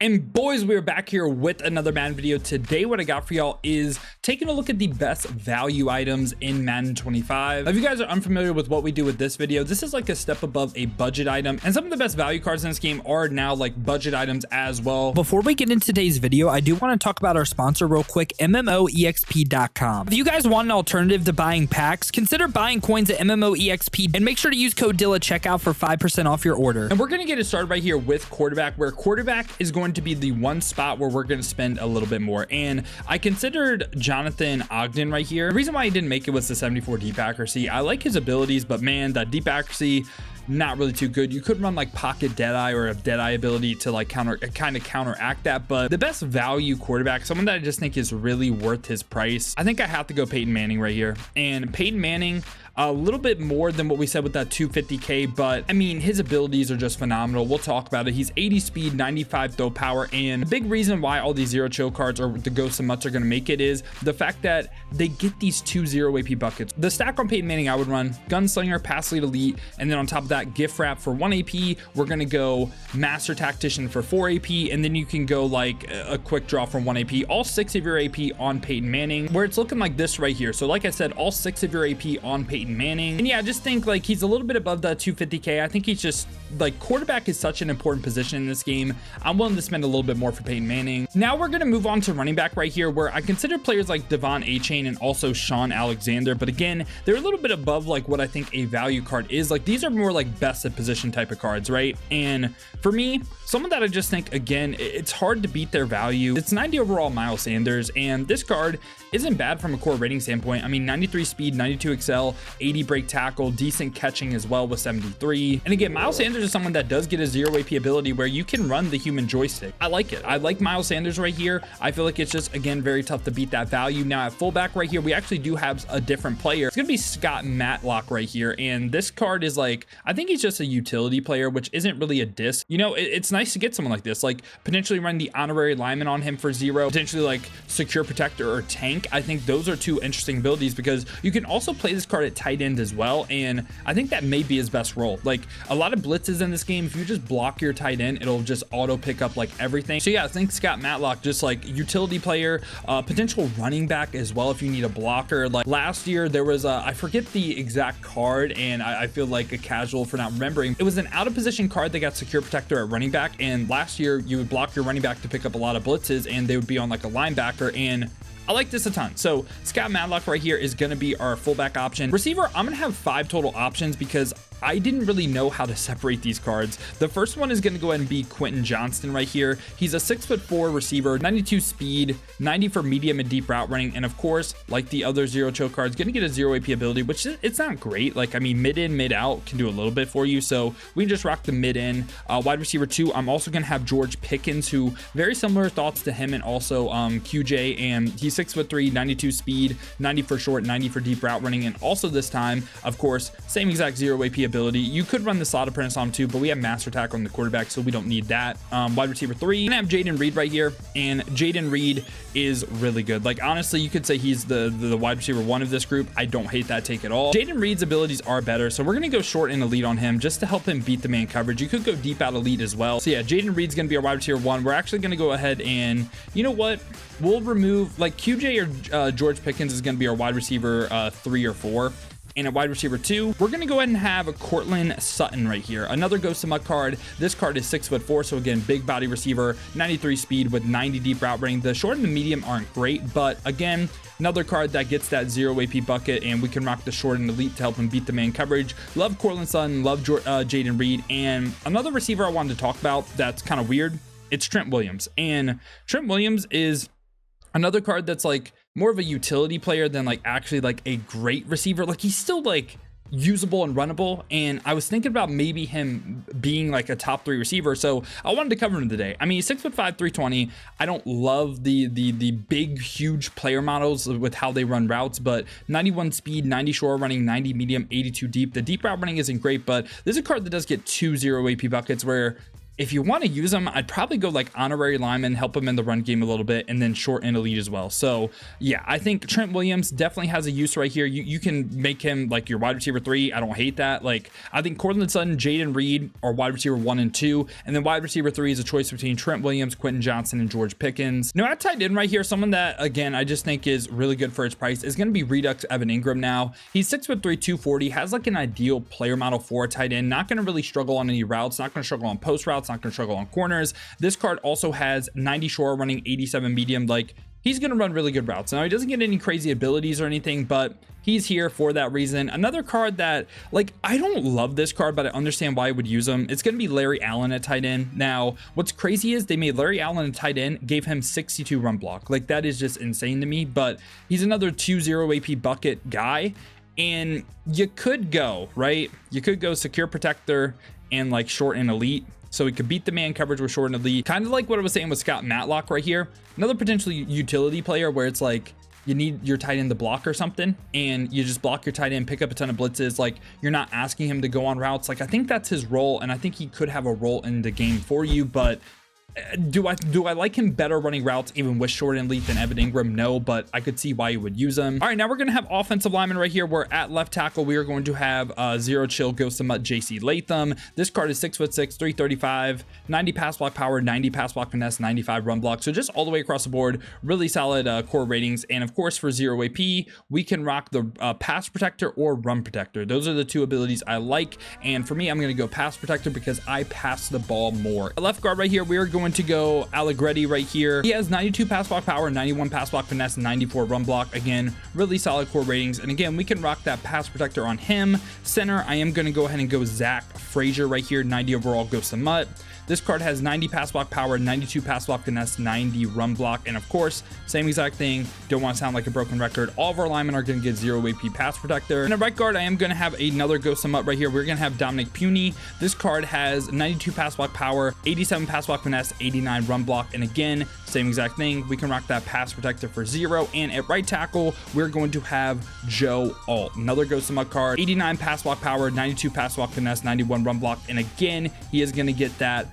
And boys, we are back here with another Madden video. Today, what I got for y'all is taking a look at the best value items in Madden 25. If you guys are unfamiliar with what we do with this video, this is like a step above a budget item. And some of the best value cards in this game are now like budget items as well. Before we get into today's video, I do want to talk about our sponsor real quick, MMOEXP.com. If you guys want an alternative to buying packs, consider buying coins at MMOEXP and make sure to use code DILL at checkout for 5% off your order. And we're going to get it started right here with quarterback, where quarterback is going to be the one spot where we're going to spend a little bit more. And I considered Jonathan Ogden right here. The reason why he didn't make it was the 74 deep accuracy. I like his abilities, but man, that deep accuracy, not really too good. You could run like pocket deadeye or a deadeye ability to like counteract that. But the best value quarterback, someone that I just think is really worth his price, I think I have to go Peyton Manning right here. And Peyton Manning, a little bit more than what we said with that 250k, but I mean, his abilities are just phenomenal. We'll talk about it. He's 80 speed, 95 throw power, and the big reason why all these zero chill cards or the ghosts and mutts are going to make it is the fact that they get these 2 0 AP buckets. The stack on Peyton Manning I would run Gunslinger, Pass Lead Elite, and then on top of that, Gift Wrap for 1 AP. We're going to go Master Tactician for 4 AP, and then you can go like a quick draw from 1 AP. All 6 of your AP on Peyton Manning, where it's looking like this right here. So like I said, all 6 of your AP on Peyton Manning. And yeah, I just think like he's a little bit above that 250k. I think he's just like, quarterback is such an important position in this game. I'm willing to spend a little bit more for Peyton Manning. Now we're going to move on to running back right here, where I consider players like Devon A-Chain and also Sean Alexander, but again, they're a little bit above like what I think a value card is. Like, these are more like best at position type of cards, right? And for me, someone that I just think, again, it's hard to beat their value. It's 90 overall Miles Sanders, and this card isn't bad from a core rating standpoint. I mean, 93 speed, 92 excel, 80 break tackle, decent catching as well with 73. And again, Miles Sanders is someone that does get a 0 AP ability where you can run the human joystick. I like it. I like Miles Sanders right here. I feel like it's just, again, very tough to beat that value. Now at fullback right here, we actually do have a different player. It's gonna be Scott Matlock right here, and this card is like, I think he's just a utility player, which isn't really a diss. You know, it's nice to get someone like this, like potentially run the honorary lineman on him for 0, potentially like secure protector or tank. I think those are 2 interesting abilities because you can also play this card at tight end as well, and I think that may be his best role. Like, a lot of blitzes in this game, if you just block your tight end, it'll just auto pick up like everything. So yeah, I think Scott Matlock, just like utility player, potential running back as well if you need a blocker. Like last year there was I forget the exact card, and I feel like a casual for not remembering. It was an out of position card that got secure protector at running back, and last year you would block your running back to pick up a lot of blitzes, and they would be on like a linebacker, and I like this a ton. So Scott Matlock right here is going to be our fullback option. Receiver, I'm going to have 5 total options because I didn't really know how to separate these cards. The first one is going to go ahead and be Quentin Johnston right here. He's a 6'4" receiver, 92 speed, 90 for medium and deep route running. And of course, like the other zero chill cards, going to get a 0 AP ability, which it's not great. Like, I mean, mid in, mid out can do a little bit for you. So we can just rock the mid in. Wide receiver 2, I'm also going to have George Pickens, who very similar thoughts to him, and also QJ, and he's 6'3", 92 speed, 90 for short, 90 for deep route running. And also this time, of course, same exact 0 AP ability. You could run the slot apprentice on him too, but we have master tackle on the quarterback, so we don't need that. Wide receiver 3, I'm gonna have Jaden Reed right here, and Jaden Reed is really good. Like, honestly, you could say he's the wide receiver 1 of this group. I don't hate that take at all. Jaden Reed's abilities are better, so we're gonna go short and elite on him just to help him beat the man coverage. You could go deep out elite as well. So yeah, Jaden Reed's gonna be our wide receiver 1. We're actually gonna go ahead and, you know what, we'll remove like QJ or George Pickens is gonna be our wide receiver 3 or 4. And at wide receiver 2, we're going to go ahead and have a Cortland Sutton right here. Another Ghost of Mutt card. This card is 6'4", so again, big body receiver, 93 speed with 90 deep route running. The short and the medium aren't great, but again, another card that gets that 0 AP bucket, and we can rock the short and elite to help him beat the man coverage. Love Cortland Sutton, love Jaden Reed. And another receiver I wanted to talk about that's kind of weird, it's Trent Williams. And Trent Williams is another card that's like more of a utility player than like actually like a great receiver. Like, he's still like usable and runnable, and I was thinking about maybe him being like a top 3 receiver, so I wanted to cover him today. I mean, he's 6'5", 320. I don't love the big huge player models with how they run routes, but 91 speed, 90 short running, 90 medium, 82 deep. The deep route running isn't great, but this is a card that does get 2 0 AP buckets, where if you want to use him, I'd probably go like honorary lineman, help him in the run game a little bit, and then short and elite as well. So yeah, I think Trent Williams definitely has a use right here. You can make him like your wide receiver 3. I don't hate that. Like, I think Cortland Sutton, Jaden Reed are wide receiver 1 and 2, and then wide receiver 3 is a choice between Trent Williams, Quentin Johnson, and George Pickens. Now at tight end right here, someone that again I just think is really good for his price is going to be Redux Evan Ingram. Now he's 6'3", 240, has like an ideal player model for a tight end. Not going to really struggle on any routes, not going to struggle on post routes, not going to struggle on corners. This card also has 90 short, running 87 medium. Like, he's going to run really good routes. Now he doesn't get any crazy abilities or anything, but he's here for that reason. Another card that, like, I don't love this card, but I understand why I would use him. It's going to be Larry Allen at tight end. Now what's crazy is they made Larry Allen a tight end, gave him 62 run block. Like, that is just insane to me, but he's another 2-0 AP bucket guy. And you could go, right? You could go secure protector and like short and elite. So he could beat the man coverage with short and elite. Kind of like what I was saying with Scott Matlock right here. Another potentially utility player where it's like you need your tight end to block or something, and you just block your tight end, pick up a ton of blitzes. Like, you're not asking him to go on routes. Like, I think that's his role, and I think he could have a role in the game for you, but do I like him better running routes even with short and elite than Evan Ingram? No, but I could see why you would use him. All right, now we're gonna have offensive linemen right here. Where at left tackle we are going to have Zero Chill Ghost of Mutt JC Latham. This card is 6'6", 335, 90 pass block power, 90 pass block finesse, 95 run block. So just all the way across the board, really solid core ratings. And of course for 0 AP, we can rock the pass protector or run protector. Those are the two abilities I like. And for me, I'm gonna go pass protector because I pass the ball more. Left guard right here, we are going to go Allegretti right here. He has 92 pass block power, 91 pass block finesse, 94 run block. Again, really solid core ratings. And again, we can rock that pass protector on him. Center, I am going to go ahead and go Zach Frazier right here, 90 overall Ghost of Mutt. This card has 90 pass block power, 92 pass block finesse, 90 run block. And of course, same exact thing. Don't want to sound like a broken record. All of our linemen are going to get 0 AP pass protector. And at right guard, I am going to have another Ghost of Mutt right here. We're going to have Dominic Puny. This card has 92 pass block power, 87 pass block finesse, 89 run block. And again, same exact thing. We can rock that pass protector for 0. And at right tackle, we're going to have Joe Alt, another Ghost of Mutt card, 89 pass block power, 92 pass block finesse, 91 run block. And again, he is going to get that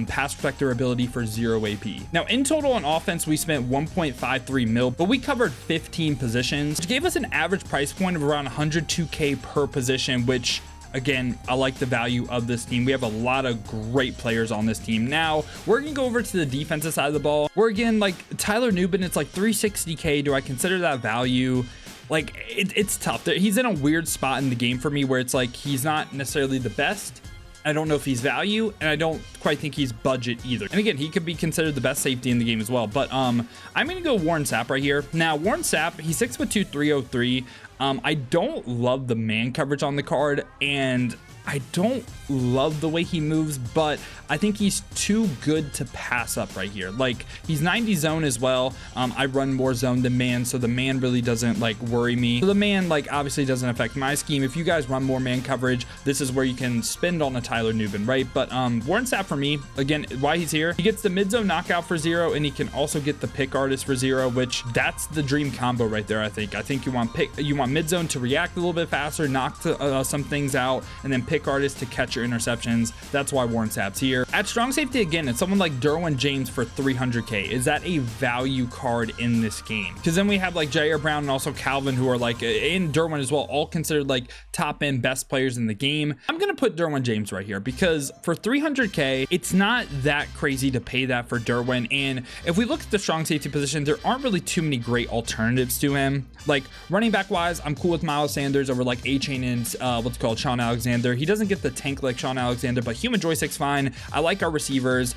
pass protector ability for 0 AP. Now in total on offense, we spent 1.53 mil, but we covered 15 positions, which gave us an average price point of around 102K per position, which again, I like the value of this team. We have a lot of great players on this team. Now we're gonna go over to the defensive side of the ball. We're again, like Tyler Nubin, it's like 360K. Do I consider that value? Like it's tough. He's in a weird spot in the game for me where it's like he's not necessarily the best. I don't know if he's value, and I don't quite think he's budget either. And again, he could be considered the best safety in the game as well. But I'm gonna go Warren Sapp right here. Now Warren Sapp, he's 6'2", 303. I don't love the man coverage on the card, and I don't love the way he moves, but I think he's too good to pass up right here. Like, he's 90 zone as well. I run more zone than man, so the man really doesn't like worry me. So the man like obviously doesn't affect my scheme. If you guys run more man coverage, this is where you can spend on a Tyler Nubin, right? But Warren Sapp for me, again, why he's here, he gets the mid zone knockout for 0, and he can also get the pick artist for 0, which that's the dream combo right there. I think you want mid zone to react a little bit faster, knock some things out, and then pick artist to catch your interceptions. That's why Warren Sapp's here. At strong safety, again, it's someone like Derwin James for 300K. Is that a value card in this game? Because then we have like Jair Brown and also Calvin, who are like, and Derwin as well, all considered like top end best players in the game. I'm gonna put Derwin James right here because for 300K, it's not that crazy to pay that for Derwin. And if we look at the strong safety position, there aren't really too many great alternatives to him. Like running back wise, I'm cool with Miles Sanders over like A-Chain and what's called Sean Alexander. He doesn't get the tank like Sean Alexander, but human joystick's fine. I like our receivers.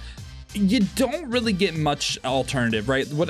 You don't really get much alternative, right? Would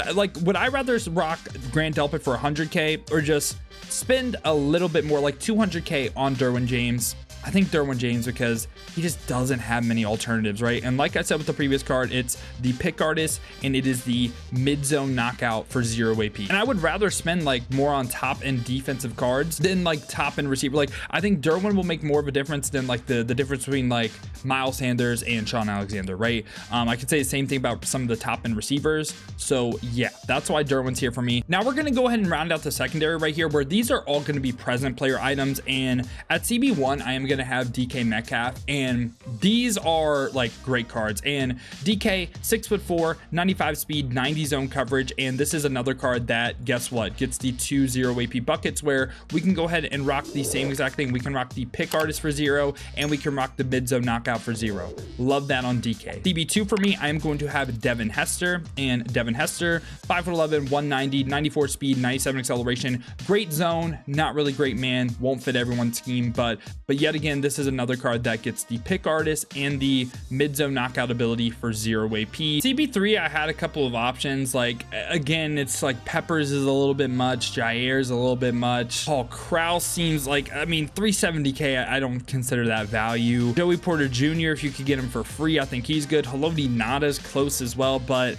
I rather rock Grant Delpit for 100K or just spend a little bit more, like 200K on Derwin James? I think Derwin James because he just doesn't have many alternatives, right? And like I said with the previous card, it's the pick artist and it is the mid zone knockout for 0 AP. And I would rather spend like more on top end defensive cards than like top end receiver. Like I think Derwin will make more of a difference than like the difference between like Miles Sanders and Sean Alexander, right? I could say the same thing about some of the top end receivers. So yeah, that's why Derwin's here for me. Now we're gonna go ahead and round out the secondary right here, where these are all gonna be present player items. And at CB1, I am going to have DK Metcalf, and these are like great cards. And DK, 6'4", 95 speed, 90 zone coverage, and this is another card that, guess what, gets the 2 0 AP buckets, where we can go ahead and rock the same exact thing. We can rock the pick artist for 0, and we can rock the mid zone knockout for 0. Love that on DK. CB2 for me, I am going to have Devin Hester, and Devin Hester, 5'11", 190, 94 speed, 97 acceleration, great zone, not really great man, won't fit everyone's scheme, but yet again, this is another card that gets the pick artist and the mid zone knockout ability for 0 AP. CB3, I had a couple of options. Like, again, it's like Peppers is a little bit much, Jair's a little bit much. Paul Krause seems like, I mean, 370k, I don't consider that value. Joey Porter Jr., if you could get him for free, I think he's good. Haloti Nada's close as well, but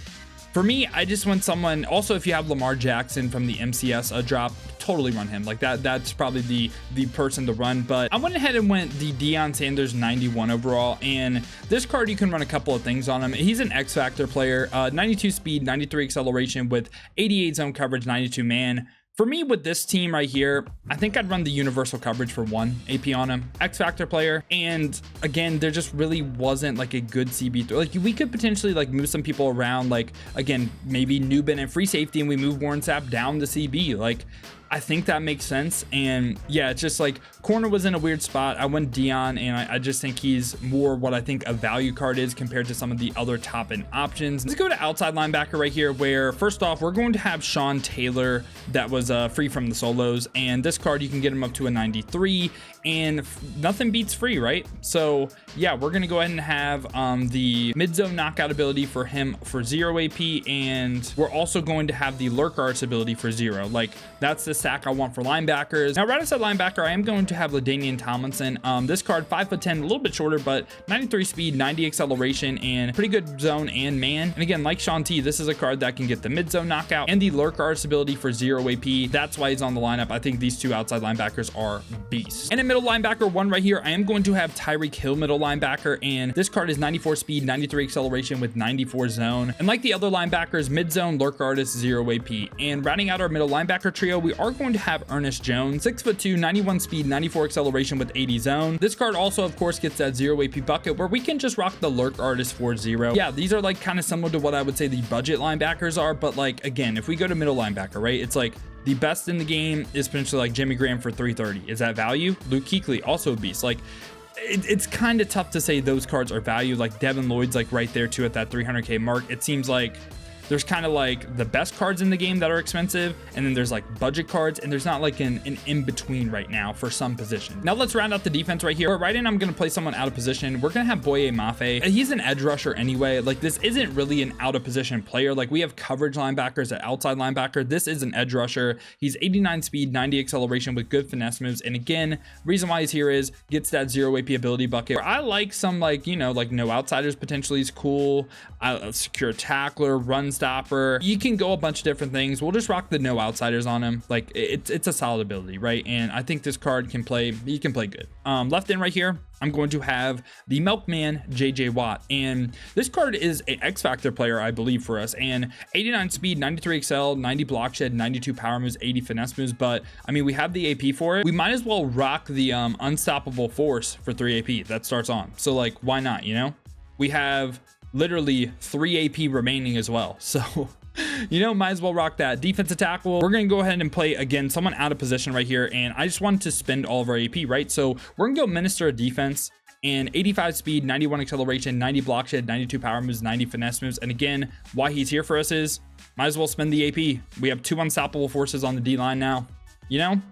for me, I just want someone. Also, if you have Lamar Jackson from the MCS drop, totally run him. Like that's probably the person to run. But I went ahead and went the Deion Sanders 91 overall, and this card, you can run a couple of things on him. He's an X Factor player, 92 speed, 93 acceleration with 88 zone coverage, 92 man. For me, with this team right here, I think I'd run the universal coverage for 1 AP on him. X Factor player. And again, there just really wasn't like a good CB3. Like, we could potentially like move some people around. Like, again, maybe Newbin and free safety, and we move Warren Sapp down to CB. Like, I think that makes sense. And yeah, it's just like corner was in a weird spot. I went Dion, and I just think he's more what I think a value card is compared to some of the other top end options. Let's go to outside linebacker right here, where first off, we're going to have Sean Taylor that was free from the solos. And this card, you can get him up to a 93, and nothing beats free, right? So yeah, we're going to go ahead and have the mid zone knockout ability for him for 0 AP. And we're also going to have the lurk arts ability for 0. Like, that's the stack I want for linebackers. Now, right outside linebacker, I am going to have LaDainian Tomlinson. This card, 5'10", a little bit shorter, but 93 speed, 90 acceleration, and pretty good zone and man. And again, like Sean T, this is a card that can get the mid zone knockout and the lurk arts ability for 0 AP. That's why he's on the lineup. I think these two outside linebackers are beasts. And in middle linebacker 1 right here, I am going to have Tyreek Hill middle linebacker, and this card is 94 speed, 93 acceleration with 94 zone. And like the other linebackers, mid zone, lurk artist, 0 AP. And rounding out our middle linebacker trio, we are going to have Ernest Jones, 6'2", 91 speed, 94 acceleration with 80 zone. This card also, of course, gets that 0 AP bucket, where we can just rock the lurk artist for 0. Yeah, these are like kind of similar to what I would say the budget linebackers are, but like, again, if we go to middle linebacker, right, it's like the best in the game is potentially like Jimmy Graham for 330. Is that value? Luke Kuechly, also a beast. Like, it's kind of tough to say those cards are value. Like Devin Lloyd's like right there too at that 300k mark. It seems like there's kind of like the best cards in the game that are expensive, and then there's like budget cards, and there's not like an in-between right now for some position. Now let's round out the defense right here. Right in, I'm going to play someone out of position. We're going to have Boye Mafe. He's an edge rusher anyway. Like, this isn't really an out of position player. Like, we have coverage linebackers at outside linebacker. This is an edge rusher. He's 89 speed, 90 acceleration with good finesse moves. And again, reason why he's here is gets that 0 AP ability bucket. I like some, like, you know, like no outsiders potentially is cool. Secure tackler, run stopper. You can go a bunch of different things. We'll just rock the no outsiders on him. Like, it's a solid ability, right? And I think this card can play, he can play good. Left in right here, I'm going to have the Milkman JJ Watt, and this card is an X Factor player, I believe, for us. And 89 speed, 93 excel, 90 block shed, 92 power moves, 80 finesse moves. But I mean, we have the AP for it. We might as well rock the unstoppable force for 3 AP that starts on. So like, why not? You know, we have literally 3 AP remaining as well. So you know, might as well rock that. Defensive tackle, we're going to go ahead and play, again, someone out of position right here. And I just wanted to spend all of our AP, right? So we're going to go Minister of Defense, and 85 speed, 91 acceleration, 90 block shed, 92 power moves, 90 finesse moves. And again, why he's here for us is might as well spend the AP. We have 2 unstoppable forces on the D line now. You know,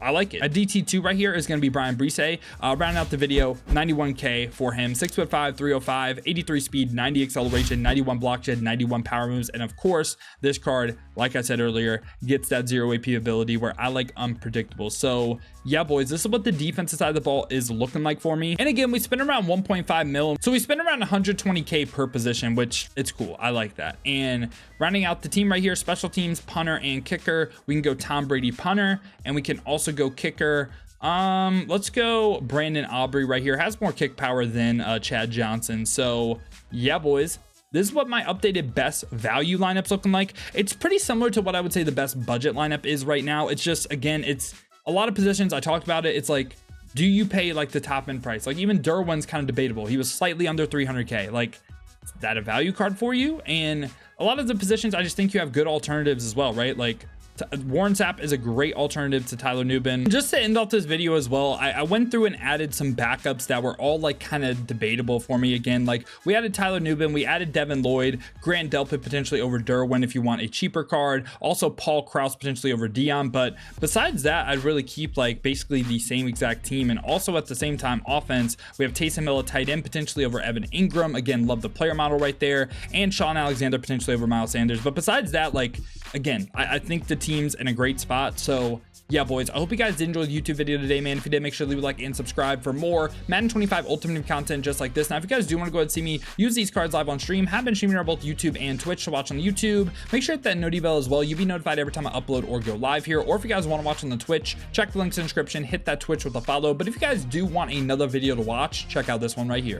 I like it. A DT2 right here is going to be Brian Brise. Rounding out the video, 91k for him, 6'5", 305, 83 speed, 90 acceleration, 91 block shed, 91 power moves. And of course, this card, like I said earlier, gets that 0 AP ability where I like unpredictable. So yeah, boys, this is what the defensive side of the ball is looking like for me. And again, we spend around 1.5 mil. So we spend around 120k per position, which it's cool. I like that. And rounding out the team right here, special teams, punter and kicker. We can go Tom Brady punter, and we can also go kicker. Let's go Brandon Aubrey right here. Has more kick power than Chad Johnson. So yeah, boys, this is what my updated best value lineup's looking like. It's pretty similar to what I would say the best budget lineup is right now. It's just, again, it's a lot of positions. I talked about it. It's like do you pay like the top end price? Like even Derwin's kind of debatable. He was slightly under 300K. Like, is that a value card for you? And a lot of the positions, I just think you have good alternatives as well, right? Like Warren Sapp is a great alternative to Tyler Nubin. Just to end off this video as well, I went through and added some backups that were all like kind of debatable for me. Again, like we added Tyler Nubin, we added Devin Lloyd, Grant Delpit potentially over Derwin if you want a cheaper card, also Paul Krause potentially over Dion. But besides that, I'd really keep like basically the same exact team. And also at the same time, offense, we have Taysom Hill, a tight end potentially over Evan Ingram. Again, love the player model right there, and Sean Alexander potentially over Miles Sanders. But besides that, like again, I think the team's in a great spot. So yeah, boys, I hope you guys did enjoy the YouTube video today, man. If you did, make sure to leave a like and subscribe for more Madden 25 Ultimate Team content just like this. Now, if you guys do want to go ahead and see me use these cards live on stream, have been streaming on both YouTube and Twitch to watch on the YouTube. Make sure to hit that noti bell as well. You'll be notified every time I upload or go live here. Or if you guys want to watch on the Twitch, check the links in the description, hit that Twitch with a follow. But if you guys do want another video to watch, check out this one right here.